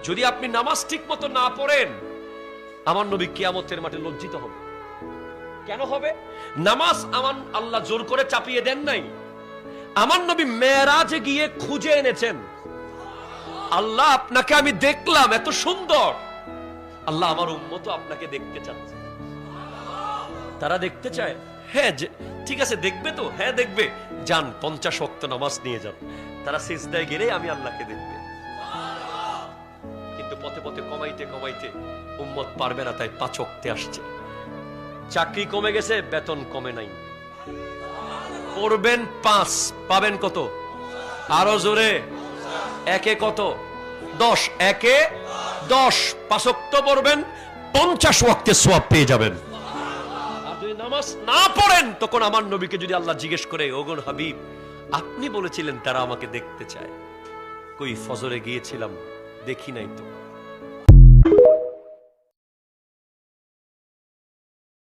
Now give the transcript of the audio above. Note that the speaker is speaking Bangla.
যদি আপনি নামাজ ঠিক মতো না পড়েন, আমার নবী কিয়ামতের মাঠে লজ্জিত হবে। কেন হবে? নামাজ আমার আল্লাহ জোর করে চাপিয়ে দেন নাই, আমার নবী মেরাজে গিয়ে খুঁজে এনেছেন। আল্লাহ আপনাকে আমি দেখলাম, এত সুন্দর, আল্লাহ আমার উম্মত আপনাকে দেখতে চাচ্ছে। তারা দেখতে চায়, হ্যাঁ ঠিক আছে, দেখবে তো, হ্যাঁ দেখবে, যান 50 ওয়াক্ত নামাজ নিয়ে যান, তারা সিজদায় গেলে আমি আল্লাহকে দেখবে। কিন্তু পথে পথে কমাইতে কমাইতে উম্মত পারবে না, তাই 5 ওয়াক্তে আসছে। চাকরি কমে গেছে, বেতন কমে নাই, পড়বেন 5, পাবেন কত? আরো জোরে, একে কত? 10, একে 10, 5 ওয়াক্ত পড়বেন, 50 ওয়াক্তে সওয়াব পেয়ে যাবেন। আর যদি নামাজ না পড়েন, তখন আমার নবীকে যদি আল্লাহ জিজ্ঞেস করে, ওগো হাবিব, আপনি বলেছিলেন তারা আমাকে দেখতে চায়, কই ফজরে গিয়েছিলাম, দেখি নাই তো।